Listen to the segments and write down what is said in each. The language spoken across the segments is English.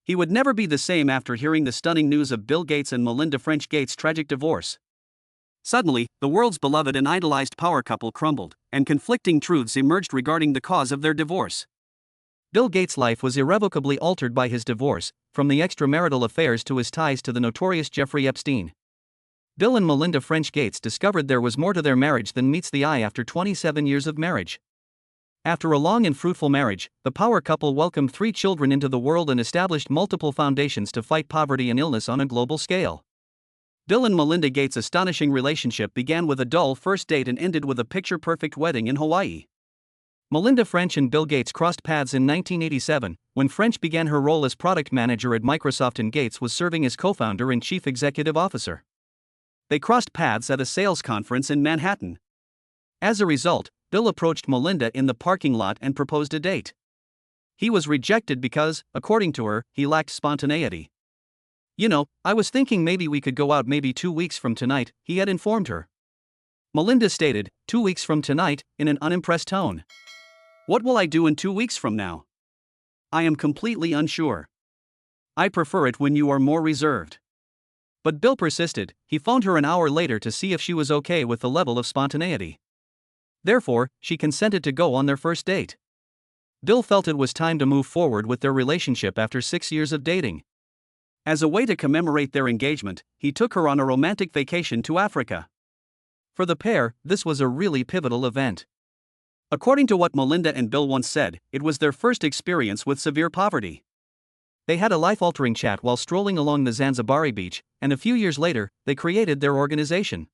He would never be the same after hearing the stunning news of Bill Gates and Melinda French Gates' tragic divorce. Suddenly, the world's beloved and idolized power couple crumbled, and conflicting truths emerged regarding the cause of their divorce. Bill Gates' life was irrevocably altered by his divorce, from the extramarital affairs to his ties to the notorious Jeffrey Epstein. Bill and Melinda French Gates discovered there was more to their marriage than meets the eye after 27 years of marriage. After a long and fruitful marriage, the power couple welcomed 3 children into the world and established multiple foundations to fight poverty and illness on a global scale. Bill and Melinda Gates' astonishing relationship began with a dull first date and ended with a picture-perfect wedding in Hawaii. Melinda French and Bill Gates crossed paths in 1987, when French began her role as product manager at Microsoft and Gates was serving as co-founder and chief executive officer. They crossed paths at a sales conference in Manhattan. As a result, Bill approached Melinda in the parking lot and proposed a date. He was rejected because, according to her, he lacked spontaneity. "You know, I was thinking maybe we could go out maybe 2 weeks from tonight," he had informed her. Melinda stated, 2 weeks from tonight, in an unimpressed tone. "What will I do in 2 weeks from now? I am completely unsure. I prefer it when you are more reserved." But Bill persisted. He phoned her an hour later to see if she was okay with the level of spontaneity. Therefore, she consented to go on their first date. Bill felt it was time to move forward with their relationship after 6 years of dating. As a way to commemorate their engagement, he took her on a romantic vacation to Africa. For the pair, this was a really pivotal event. According to what Melinda and Bill once said, it was their first experience with severe poverty. They had a life-altering chat while strolling along the Zanzibari beach, and a few years later, they created their organization.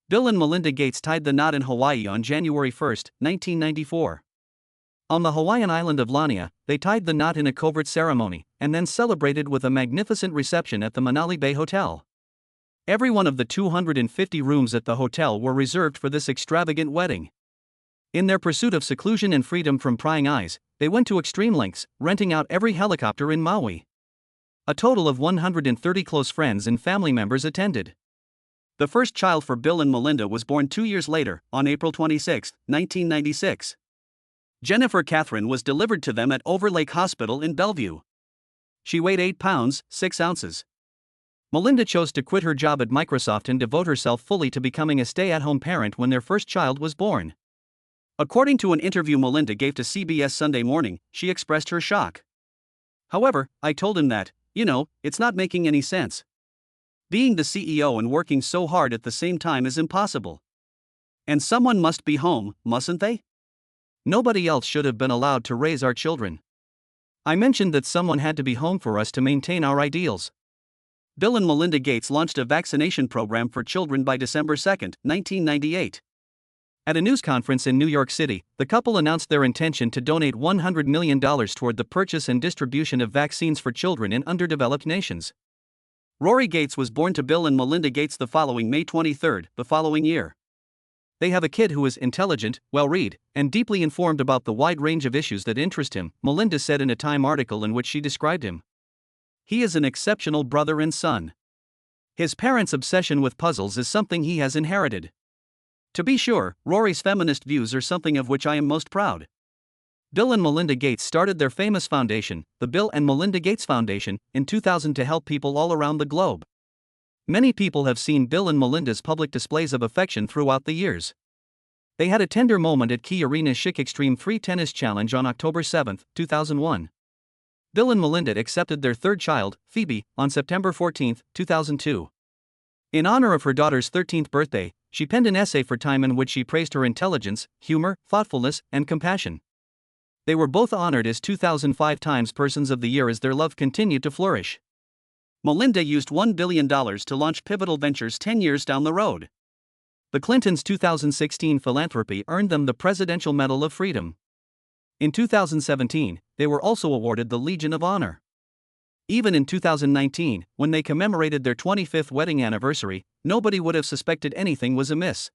Bill and Melinda Gates tied the knot in Hawaii on January 1, 1994. On the Hawaiian island of Lania, they tied the knot in a covert ceremony, and then celebrated with a magnificent reception at the Manali Bay Hotel. Every one of the 250 rooms at the hotel were reserved for this extravagant wedding. In their pursuit of seclusion and freedom from prying eyes, they went to extreme lengths, renting out every helicopter in Maui. A total of 130 close friends and family members attended. The first child for Bill and Melinda was born 2 years later, on April 26, 1996. Jennifer Catherine was delivered to them at Overlake Hospital in Bellevue. She weighed 8 pounds, 6 ounces. Melinda chose to quit her job at Microsoft and devote herself fully to becoming a stay-at-home parent when their first child was born. According to an interview Melinda gave to CBS Sunday Morning, she expressed her shock. "However, I told him that, it's not making any sense. Being the CEO and working so hard at the same time is impossible. And someone must be home, mustn't they? Nobody else should have been allowed to raise our children. I mentioned that someone had to be home for us to maintain our ideals." Bill and Melinda Gates launched a vaccination program for children by December 2, 1998. At a news conference in New York City, the couple announced their intention to donate $100 million toward the purchase and distribution of vaccines for children in underdeveloped nations. Rory Gates was born to Bill and Melinda Gates the following May 23, the following year. They have a kid who is intelligent, well-read, and deeply informed about the wide range of issues that interest him, Melinda said in a Time article in which she described him. "He is an exceptional brother and son. His parents' obsession with puzzles is something he has inherited. To be sure, Rory's feminist views are something of which I am most proud." Bill and Melinda Gates started their famous foundation, the Bill and Melinda Gates Foundation, in 2000 to help people all around the globe. Many people have seen Bill and Melinda's public displays of affection throughout the years. They had a tender moment at Key Arena's Chic Extreme 3 Tennis Challenge on October 7, 2001. Bill and Melinda accepted their third child, Phoebe, on September 14, 2002. In honor of her daughter's 13th birthday, she penned an essay for Time in which she praised her intelligence, humor, thoughtfulness, and compassion. They were both honored as 2005 Times Persons of the Year as their love continued to flourish. Melinda used $1 billion to launch pivotal ventures 10 years down the road. The Clintons' 2016 Philanthropy earned them the Presidential Medal of Freedom. In 2017, they were also awarded the Legion of Honor. Even in 2019, when they commemorated their 25th wedding anniversary, nobody would have suspected anything was amiss.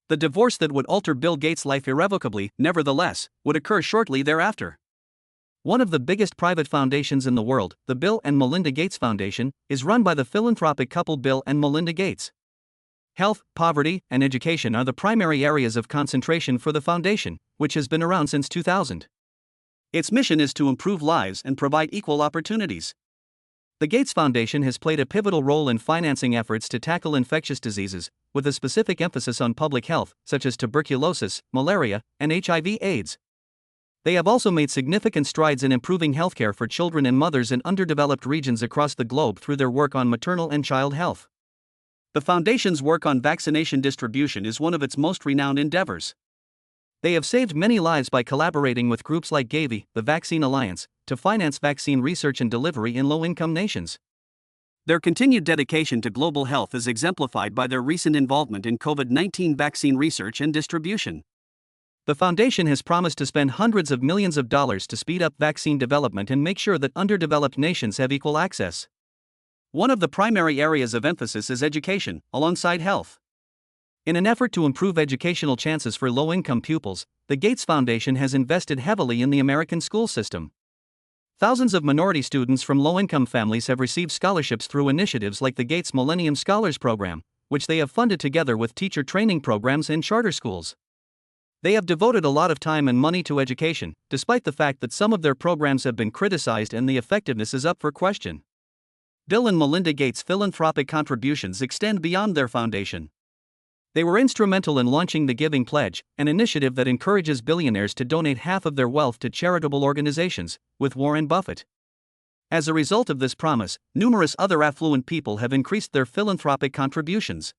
The divorce that would alter Bill Gates' life irrevocably, nevertheless, would occur shortly thereafter. One of the biggest private foundations in the world, the Bill and Melinda Gates Foundation, is run by the philanthropic couple Bill and Melinda Gates. Health, poverty, and education are the primary areas of concentration for the foundation, which has been around since 2000. Its mission is to improve lives and provide equal opportunities. The Gates Foundation has played a pivotal role in financing efforts to tackle infectious diseases, with a specific emphasis on public health, such as tuberculosis, malaria, and HIV/AIDS. They have also made significant strides in improving healthcare for children and mothers in underdeveloped regions across the globe through their work on maternal and child health. The Foundation's work on vaccination distribution is one of its most renowned endeavors. They have saved many lives by collaborating with groups like Gavi, the Vaccine Alliance, to finance vaccine research and delivery in low-income nations. Their continued dedication to global health is exemplified by their recent involvement in COVID-19 vaccine research and distribution. The Foundation has promised to spend hundreds of millions of dollars to speed up vaccine development and make sure that underdeveloped nations have equal access. One of the primary areas of emphasis is education, alongside health. In an effort to improve educational chances for low-income pupils, the Gates Foundation has invested heavily in the American school system. Thousands of minority students from low-income families have received scholarships through initiatives like the Gates Millennium Scholars Program, which they have funded together with teacher training programs and charter schools. They have devoted a lot of time and money to education, despite the fact that some of their programs have been criticized and the effectiveness is up for question. Bill and Melinda Gates' philanthropic contributions extend beyond their foundation. They were instrumental in launching the Giving Pledge, an initiative that encourages billionaires to donate half of their wealth to charitable organizations, with Warren Buffett. As a result of this promise, numerous other affluent people have increased their philanthropic contributions.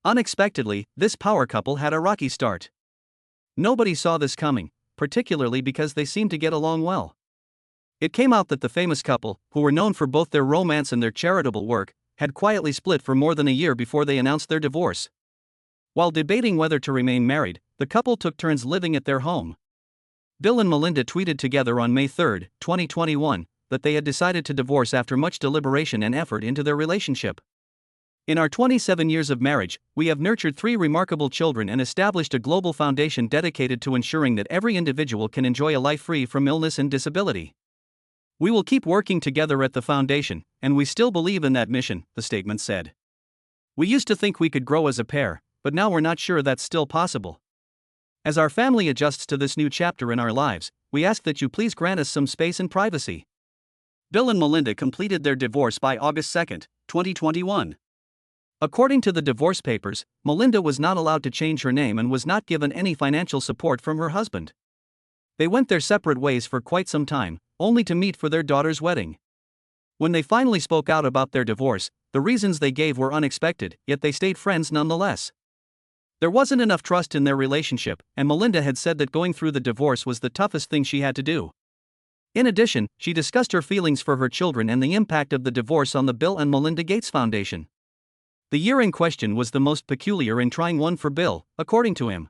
Unexpectedly, this power couple had a rocky start. Nobody saw this coming, particularly because they seemed to get along well. It came out that the famous couple, who were known for both their romance and their charitable work, had quietly split for more than a year before they announced their divorce. While debating whether to remain married, the couple took turns living at their home. Bill and Melinda tweeted together on May 3, 2021, that they had decided to divorce after much deliberation and effort into their relationship. In our 27 years of marriage, we have nurtured 3 remarkable children and established a global foundation dedicated to ensuring that every individual can enjoy a life free from illness and disability. We will keep working together at the foundation, and we still believe in that mission, the statement said. We used to think we could grow as a pair, but now we're not sure that's still possible. As our family adjusts to this new chapter in our lives, we ask that you please grant us some space and privacy. Bill and Melinda completed their divorce by August 2, 2021. According to the divorce papers, Melinda was not allowed to change her name and was not given any financial support from her husband. They went their separate ways for quite some time, only to meet for their daughter's wedding. When they finally spoke out about their divorce, the reasons they gave were unexpected, yet they stayed friends nonetheless. There wasn't enough trust in their relationship, and Melinda had said that going through the divorce was the toughest thing she had to do. In addition, she discussed her feelings for her children and the impact of the divorce on the Bill and Melinda Gates Foundation. The year in question was the most peculiar and trying one for Bill, according to him.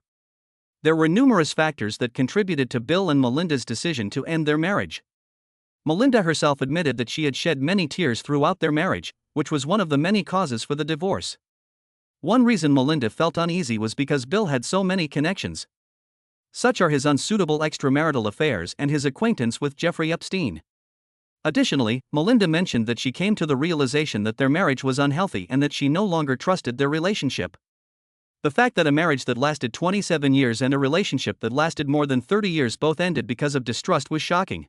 There were numerous factors that contributed to Bill and Melinda's decision to end their marriage. Melinda herself admitted that she had shed many tears throughout their marriage, which was one of the many causes for the divorce. One reason Melinda felt uneasy was because Bill had so many connections. Such are his unsuitable extramarital affairs and his acquaintance with Jeffrey Epstein. Additionally, Melinda mentioned that she came to the realization that their marriage was unhealthy and that she no longer trusted their relationship. The fact that a marriage that lasted 27 years and a relationship that lasted more than 30 years both ended because of distrust was shocking.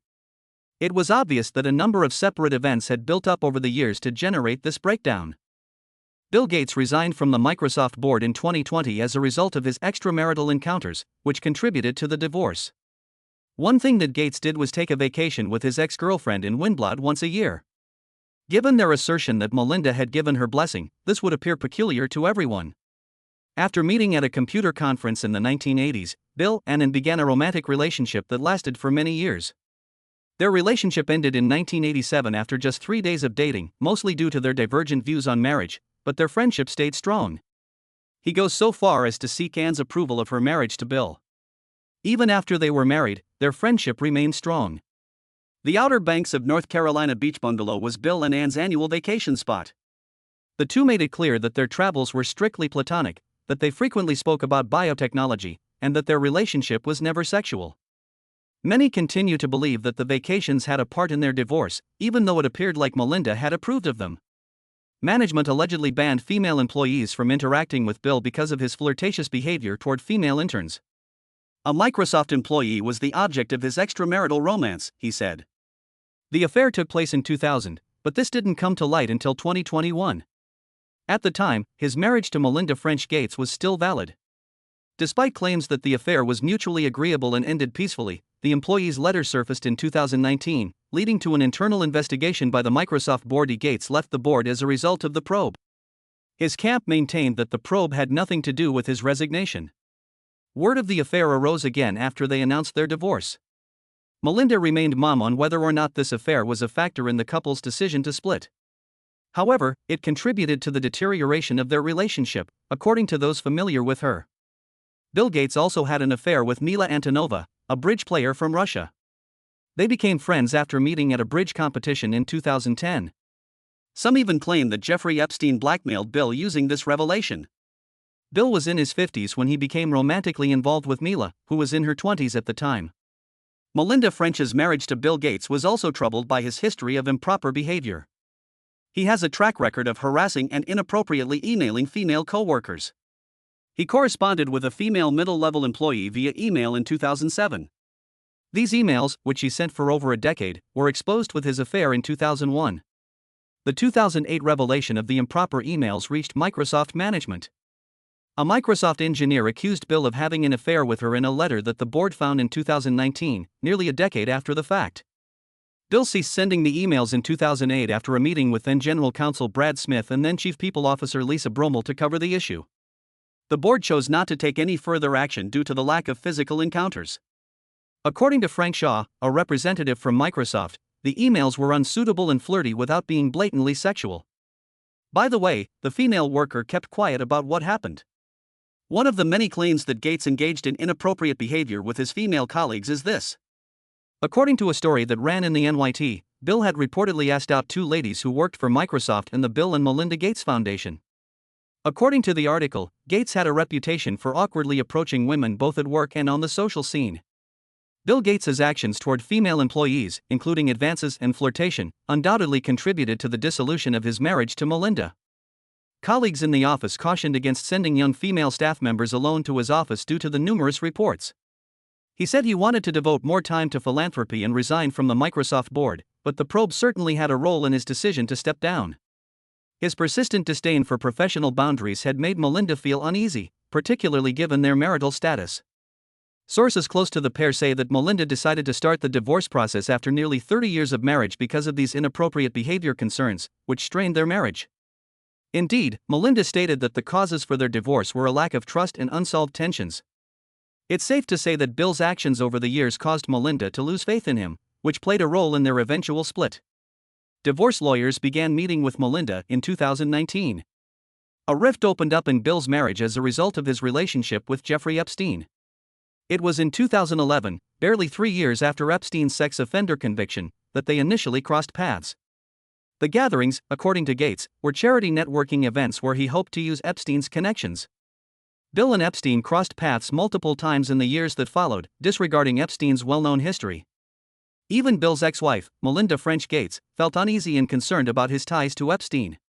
It was obvious that a number of separate events had built up over the years to generate this breakdown. Bill Gates resigned from the Microsoft board in 2020 as a result of his extramarital encounters, which contributed to the divorce. One thing that Gates did was take a vacation with his ex-girlfriend in Windblad once a year. Given their assertion that Melinda had given her blessing, this would appear peculiar to everyone. After meeting at a computer conference in the 1980s, Bill and Ann began a romantic relationship that lasted for many years. Their relationship ended in 1987 after just 3 days of dating, mostly due to their divergent views on marriage, but their friendship stayed strong. He goes so far as to seek Ann's approval of her marriage to Bill. Even after they were married, their friendship remained strong. The Outer Banks of North Carolina beach bungalow was Bill and Ann's annual vacation spot. The two made it clear that their travels were strictly platonic, that they frequently spoke about biotechnology, and that their relationship was never sexual. Many continue to believe that the vacations had a part in their divorce, even though it appeared like Melinda had approved of them. Management allegedly banned female employees from interacting with Bill because of his flirtatious behavior toward female interns. A Microsoft employee was the object of his extramarital romance, he said. The affair took place in 2000, but this didn't come to light until 2021. At the time, his marriage to Melinda French Gates was still valid. Despite claims that the affair was mutually agreeable and ended peacefully, the employee's letter surfaced in 2019, leading to an internal investigation by the Microsoft board. Gates left the board as a result of the probe. His camp maintained that the probe had nothing to do with his resignation. Word of the affair arose again after they announced their divorce. Melinda remained mum on whether or not this affair was a factor in the couple's decision to split. However, it contributed to the deterioration of their relationship, according to those familiar with her. Bill Gates also had an affair with Mila Antonova, a bridge player from Russia. They became friends after meeting at a bridge competition in 2010. Some even claim that Jeffrey Epstein blackmailed Bill using this revelation. Bill was in his 50s when he became romantically involved with Mila, who was in her 20s at the time. Melinda French's marriage to Bill Gates was also troubled by his history of improper behavior. He has a track record of harassing and inappropriately emailing female co-workers. He corresponded with a female middle-level employee via email in 2007. These emails, which he sent for over a decade, were exposed with his affair in 2001. The 2008 revelation of the improper emails reached Microsoft management. A Microsoft engineer accused Bill of having an affair with her in a letter that the board found in 2019, nearly a decade after the fact. Bill ceased sending the emails in 2008 after a meeting with then General Counsel Brad Smith and then Chief People Officer Lisa Brommel to cover the issue. The board chose not to take any further action due to the lack of physical encounters. According to Frank Shaw, a representative from Microsoft, the emails were unsuitable and flirty without being blatantly sexual. By the way, the female worker kept quiet about what happened. One of the many claims that Gates engaged in inappropriate behavior with his female colleagues is this. According to a story that ran in the NYT, Bill had reportedly asked out two ladies who worked for Microsoft and the Bill and Melinda Gates Foundation. According to the article, Gates had a reputation for awkwardly approaching women both at work and on the social scene. Bill Gates's actions toward female employees, including advances and flirtation, undoubtedly contributed to the dissolution of his marriage to Melinda. Colleagues in the office cautioned against sending young female staff members alone to his office due to the numerous reports. He said he wanted to devote more time to philanthropy and resign from the Microsoft board, but the probe certainly had a role in his decision to step down. His persistent disdain for professional boundaries had made Melinda feel uneasy, particularly given their marital status. Sources close to the pair say that Melinda decided to start the divorce process after nearly 30 years of marriage because of these inappropriate behavior concerns, which strained their marriage. Indeed, Melinda stated that the causes for their divorce were a lack of trust and unsolved tensions. It's safe to say that Bill's actions over the years caused Melinda to lose faith in him, which played a role in their eventual split. Divorce lawyers began meeting with Melinda in 2019. A rift opened up in Bill's marriage as a result of his relationship with Jeffrey Epstein. It was in 2011, barely 3 years after Epstein's sex offender conviction, that they initially crossed paths. The gatherings, according to Gates, were charity networking events where he hoped to use Epstein's connections. Bill and Epstein crossed paths multiple times in the years that followed, disregarding Epstein's well-known history. Even Bill's ex-wife, Melinda French Gates, felt uneasy and concerned about his ties to Epstein.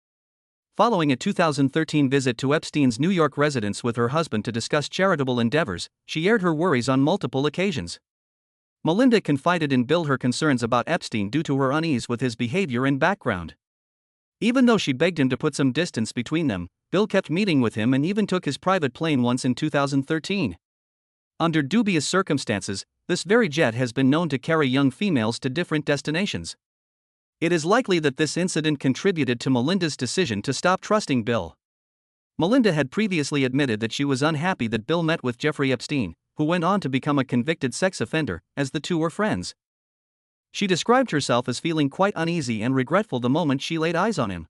Following a 2013 visit to Epstein's New York residence with her husband to discuss charitable endeavors, she aired her worries on multiple occasions. Melinda confided in Bill her concerns about Epstein due to her unease with his behavior and background. Even though she begged him to put some distance between them, Bill kept meeting with him and even took his private plane once in 2013. Under dubious circumstances, this very jet has been known to carry young females to different destinations. It is likely that this incident contributed to Melinda's decision to stop trusting Bill. Melinda had previously admitted that she was unhappy that Bill met with Jeffrey Epstein, who went on to become a convicted sex offender, as the two were friends. She described herself as feeling quite uneasy and regretful the moment she laid eyes on him.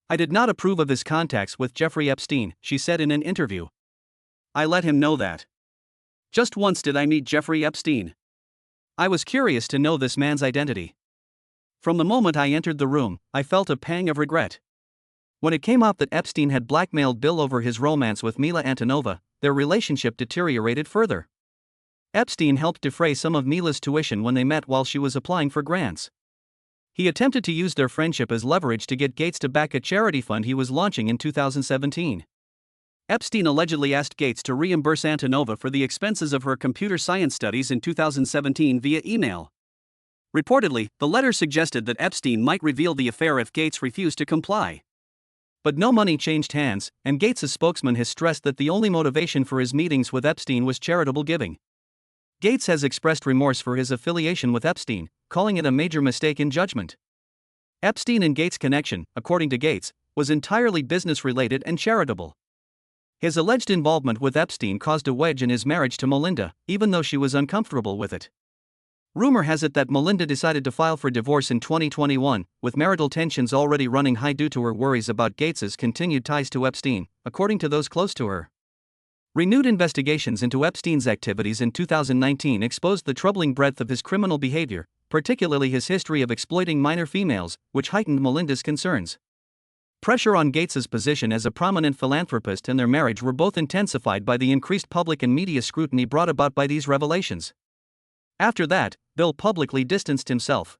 "I did not approve of his contacts with Jeffrey Epstein," she said in an interview. "I let him know that. Just once did I meet Jeffrey Epstein. I was curious to know this man's identity. From the moment I entered the room, I felt a pang of regret." When it came out that Epstein had blackmailed Bill over his romance with Mila Antonova, their relationship deteriorated further. Epstein helped defray some of Mila's tuition when they met while she was applying for grants. He attempted to use their friendship as leverage to get Gates to back a charity fund he was launching in 2017. Epstein allegedly asked Gates to reimburse Antonova for the expenses of her computer science studies in 2017 via email. Reportedly, the letter suggested that Epstein might reveal the affair if Gates refused to comply. But no money changed hands, and Gates' spokesman has stressed that the only motivation for his meetings with Epstein was charitable giving. Gates has expressed remorse for his affiliation with Epstein, calling it a major mistake in judgment. Epstein and Gates' connection, according to Gates, was entirely business-related and charitable. His alleged involvement with Epstein caused a wedge in his marriage to Melinda, even though she was uncomfortable with it. Rumor has it that Melinda decided to file for divorce in 2021, with marital tensions already running high due to her worries about Gates's continued ties to Epstein, according to those close to her. Renewed investigations into Epstein's activities in 2019 exposed the troubling breadth of his criminal behavior, particularly his history of exploiting minor females, which heightened Melinda's concerns. Pressure on Gates's position as a prominent philanthropist and their marriage were both intensified by the increased public and media scrutiny brought about by these revelations. After that, Bill publicly distanced himself.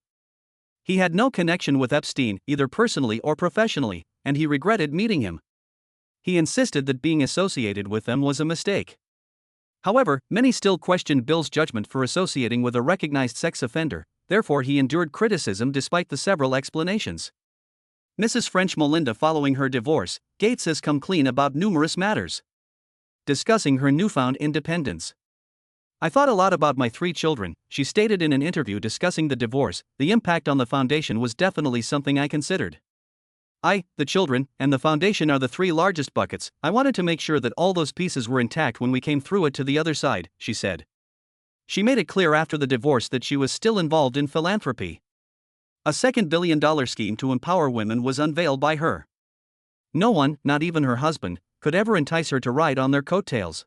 He had no connection with Epstein, either personally or professionally, and he regretted meeting him. He insisted that being associated with them was a mistake. However, many still questioned Bill's judgment for associating with a recognized sex offender, therefore he endured criticism despite the several explanations. Mrs. French Melinda following her divorce, Gates has come clean about numerous matters. Discussing her newfound independence. "I thought a lot about my 3 children," she stated in an interview discussing the divorce. "The impact on the foundation was definitely something I considered. The children, and the foundation are the 3 largest buckets. I wanted to make sure that all those pieces were intact when we came through it to the other side," she said. She made it clear after the divorce that she was still involved in philanthropy. A second billion-dollar scheme to empower women was unveiled by her. No one, not even her husband, could ever entice her to ride on their coattails.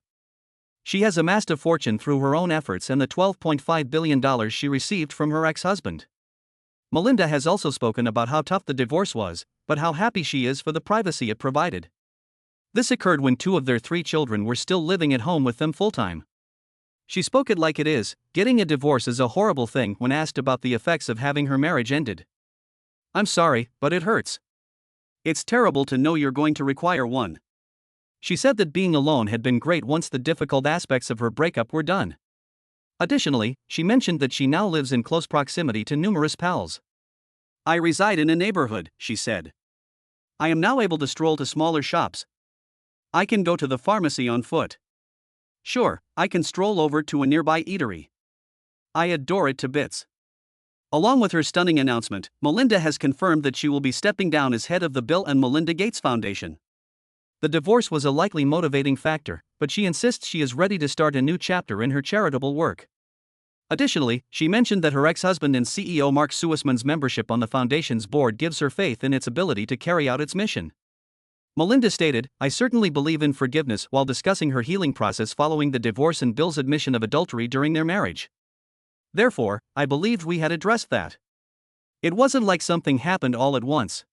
She has amassed a fortune through her own efforts and the $12.5 billion she received from her ex-husband. Melinda has also spoken about how tough the divorce was, but how happy she is for the privacy it provided. This occurred when 2 of their 3 children were still living at home with them full-time. She spoke it like it is. Getting a divorce is a horrible thing. When asked about the effects of having her marriage ended, "I'm sorry, but it hurts. It's terrible to know you're going to require one." She said that being alone had been great once the difficult aspects of her breakup were done. Additionally, she mentioned that she now lives in close proximity to numerous pals. "I reside in a neighborhood," she said. "I am now able to stroll to smaller shops. I can go to the pharmacy on foot. Sure, I can stroll over to a nearby eatery. I adore it to bits." Along with her stunning announcement, Melinda has confirmed that she will be stepping down as head of the Bill and Melinda Gates Foundation. The divorce was a likely motivating factor, but she insists she is ready to start a new chapter in her charitable work. Additionally, she mentioned that her ex-husband and CEO Mark Sussman's membership on the foundation's board gives her faith in its ability to carry out its mission. Melinda stated, "I certainly believe in forgiveness," while discussing her healing process following the divorce and Bill's admission of adultery during their marriage. "Therefore, I believed we had addressed that. It wasn't like something happened all at once.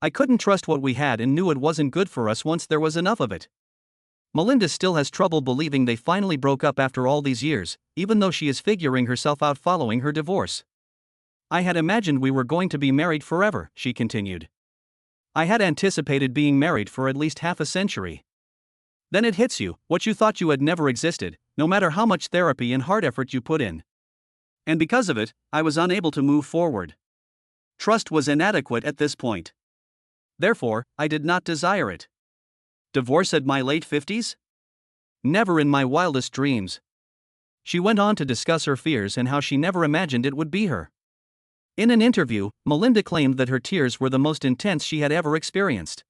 I couldn't trust what we had and knew it wasn't good for us once there was enough of it." Melinda still has trouble believing they finally broke up after all these years, even though she is figuring herself out following her divorce. "I had imagined we were going to be married forever," she continued. "I had anticipated being married for at least half a century. Then it hits you, what you thought you had never existed, no matter how much therapy and hard effort you put in. And because of it, I was unable to move forward. Trust was inadequate at this point. Therefore, I did not desire it. Divorce at my late 50s? Never in my wildest dreams." She went on to discuss her fears and how she never imagined it would be her. In an interview, Melinda claimed that her tears were the most intense she had ever experienced.